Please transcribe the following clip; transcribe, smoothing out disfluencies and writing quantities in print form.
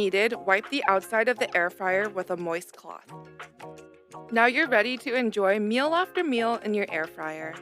needed, wipe the outside of the air fryer with a moist cloth. Now you're ready to enjoy meal after meal in your air fryer.